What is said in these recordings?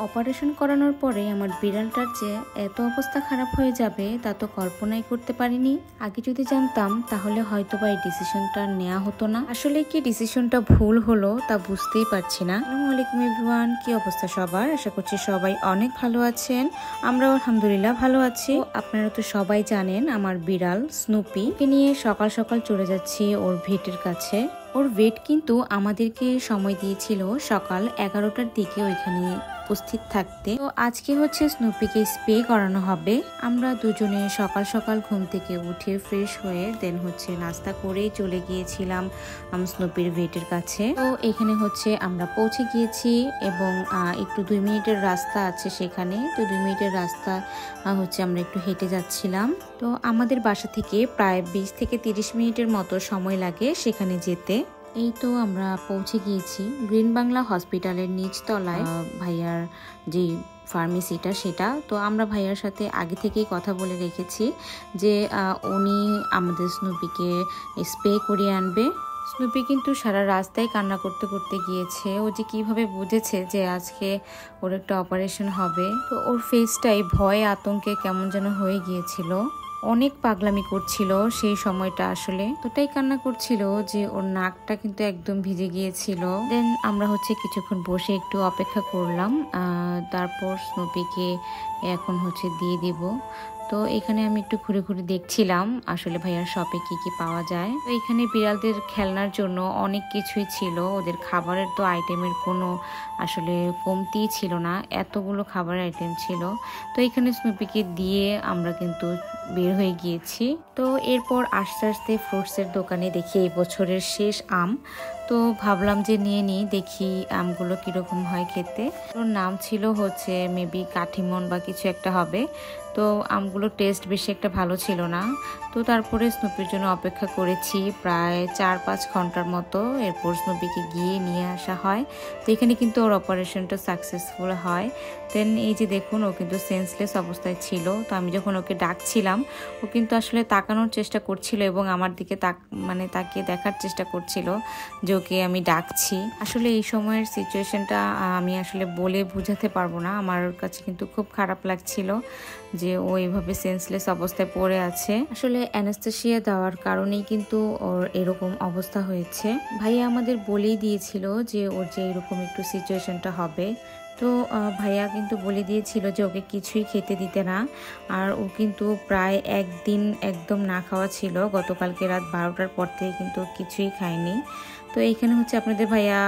Operation করানোর পরে আমার বিড়ালটার যে এত অবস্থা খারাপ হয়ে যাবে তা তো কল্পনাই করতে পারিনি। আগে যদি জানতাম তাহলে হয়তো বা এই ডিসিশনটা নেওয়া হতো না। আসলে কি ডিসিশনটা ভুল হলো তা বুঝতেই পারছি না। আসসালামু আলাইকুম এভরিওয়ান, কি অবস্থা সবার? আশা করছি সবাই অনেক ভালো আছেন। আমরাও আলহামদুলিল্লাহ ভালো আছি। আপনারা তো সবাই জানেন আমার বিড়াল স্নুপিকে নিয়ে সকাল সকাল চলে যাচ্ছি ওর ভেটের কাছে। ওর ভেট কিন্তু আমাদেরকে সময় দিয়েছিল সকাল 11টার দিকে ওইখানে উপস্থিত থাকতে। তো আজকে হচ্ছে স্নুপিকে স্প্রে করানো হবে। আমরা দুজনে সকাল সকাল ঘুম থেকে উঠে ফ্রেশ হয়ে দেন হচ্ছে নাস্তা করেই চলে গিয়েছিলাম স্নুপির ভেটের কাছে। তো এখানে হচ্ছে আমরা পৌঁছে গিয়েছি এবং একটু 2 মিনিটের রাস্তা আছে সেখানে। তো 2 মিনিটের রাস্তা হচ্ছে আমরা একটু হেঁটে যাচ্ছিলাম। তো আমাদের বাসা থেকে প্রায় 20 থেকে 30 মিনিটের মতো সময় লাগে সেখানে যেতে। এই তো আমরা পৌঁছে গিয়েছি গ্রিন বাংলা হসপিটালের নিচতলায় ভাইয়ার যে ফার্মেসিটা সেটা। তো আমরা ভাইয়ার সাথে আগে থেকেই কথা বলে রেখেছি যে উনি আমাদের স্নুপিকে স্প্রে করিয়ে আনবে। স্নুপি কিন্তু সারা রাস্তায় কান্না করতে করতে গিয়েছে। ও যে কিভাবে বুঝেছে যে আজকে ওর একটা অপারেশন হবে। তো ওর ফেসটাই ভয়ে আতঙ্কে কেমন যেন হয়ে গিয়েছিল। অনেক পাগলামি করছিল সেই সময়টা, আসলে এতটাই কান্না করছিল যে ওর নাকটা কিন্তু একদম ভিজে গিয়েছিল। দেন আমরা হচ্ছে কিছুক্ষণ বসে একটু অপেক্ষা করলাম, তারপর স্নুপিকে এখন হচ্ছে দিয়ে দিব। তো এখানে আমি একটু ঘুরে ঘুরে দেখছিলাম আসলে ভাইয়ার শপে কি কি পাওয়া যায়। তো এখানে বিড়ালদের খেলনার জন্য অনেক কিছুই ছিল। ওদের খাবারের তো আইটেমের কোনো আসলে কমতিই ছিল না, এতগুলো খাবারের আইটেম ছিল। তো এখানে স্নুপিকে দিয়ে আমরা কিন্তু বের হয়ে গিয়েছি। তো এরপর আস্তে আস্তে ফ্রুটসের দোকানে দেখি এই বছরের শেষ আম। তো ভাবলাম যে নিয়ে নিই, দেখি আমগুলো কীরকম হয় খেতে। ওর নাম ছিল হচ্ছে মেবি কাঠিমন বা কিছু একটা হবে। তো আমগুলো টেস্ট বেশি একটা ভালো ছিল না। তো তারপরে স্নুপির জন্য অপেক্ষা করেছি প্রায় 4-5 ঘন্টার মতো। এরপর স্নুপিকে গিয়ে নিয়ে আসা হয়। তো এখানে কিন্তু ওর অপারেশনটা সাকসেসফুল হয়। দেন এই যে দেখুন ও কিন্তু সেন্সলেস অবস্থায় ছিল। তো আমি যখন ওকে ডাকছিলাম ও কিন্তু আসলে তাকানোর চেষ্টা করছিল এবং আমার দিকে তাকিয়ে দেখার চেষ্টা করছিল যে ওকে আমি ডাকছি। আসলে এই সময়ের সিচুয়েশনটা আমি আসলে বলে বোঝাতে পারবো না। আমার কাছে কিন্তু খুব খারাপ লাগছিল যে ও এইভাবে সেন্সলেস অবস্থায় পড়ে আছে। আসলে অ্যানাস্থেসিয়া দেওয়ার কারণেই কিন্তু ওর এরকম অবস্থা হয়েছে। ভাইয়া আমাদের বলেই দিয়েছিল যে ওর যে এরকম একটু সিচুয়েশনটা হবে। তো ভাইয়া কিন্তু বলে দিয়েছিল যে ওকে কিছুই খেতে দিতে না। আর ও কিন্তু প্রায় একদিন একদম না খাওয়া ছিল। গতকালকে রাত 12টার পর থেকে কিন্তু কিছুই খায়নি। তো এইখানে হচ্ছে আপনাদের ভাইয়া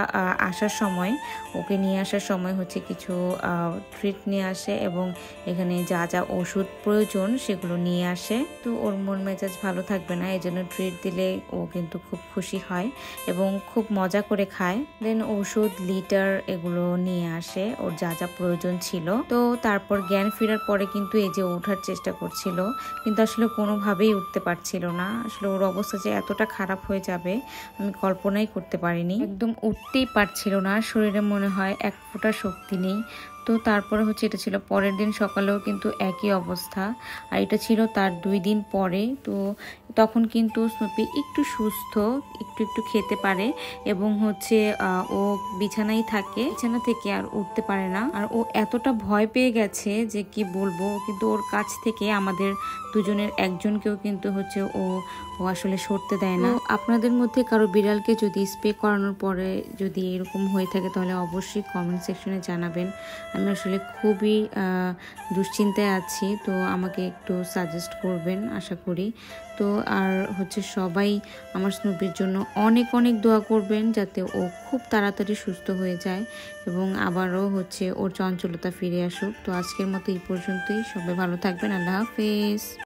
আসার সময়, ওকে নিয়ে আসার সময় হচ্ছে কিছু ট্রিট নিয়ে আসে এবং এখানে যা যা ওষুধ প্রয়োজন সেগুলো নিয়ে আসে। তো ওর মন মেজাজ ভালো থাকবে না, এই জন্য ট্রিট দিলে ও কিন্তু খুব খুশি হয় এবং খুব মজা করে খায়। দেন ওষুধ, লিটার এগুলো নিয়ে আসে ওর যা যা প্রয়োজন ছিল। তো তারপর জ্ঞান ফেরার পরে কিন্তু এই যে ওঠার চেষ্টা করছিল, কিন্তু আসলে কোনোভাবেই উঠতে পারছিল না। আসলে ওর অবস্থা যে এতটা খারাপ হয়ে যাবে আমি কল্পনাই করতে পারিনি। একদম উঠতেই পারছিল না, শরীরে মনে হয় এক ফোঁটা শক্তি নেই। তো তারপরে হচ্ছে এটা ছিল পরের দিন সকালেও কিন্তু একই অবস্থা, আর এটা ছিল তার 2 দিন পরে। তো তখন কিন্তু স্নুপি একটু সুস্থ, একটু একটু খেতে পারে এবং হচ্ছে ও বিছানায় থাকে, বিছানা থেকে আর উঠতে পারে না। আর ও এতটা ভয় পেয়ে গেছে যে কি বলবো, কিন্তু ওর কাছ থেকে আমাদের দুজনের একজনকেও কিন্তু হচ্ছে ও আসলে সরতে দেয় না। আপনাদের মধ্যে কারো বিড়ালকে যদি স্প্রে করানোর পরে যদি এরকম হয়ে থাকে তাহলে অবশ্যই কমেন্ট সেকশনে জানাবেন। আমি আসলে খুবই দুশ্চিন্তায় আছি, তো আমাকে একটু সাজেস্ট করবেন আশা করি। তো আর হচ্ছে সবাই আমার স্নুপির জন্য অনেক অনেক দোয়া করবেন যাতে ও খুব তাড়াতাড়ি সুস্থ হয়ে যায় এবং আবারও হচ্ছে ওর চঞ্চলতা ফিরে আসুক। তো আজকের মতো এই পর্যন্তই, সবাই ভালো থাকবেন। আল্লাহ হাফেজ।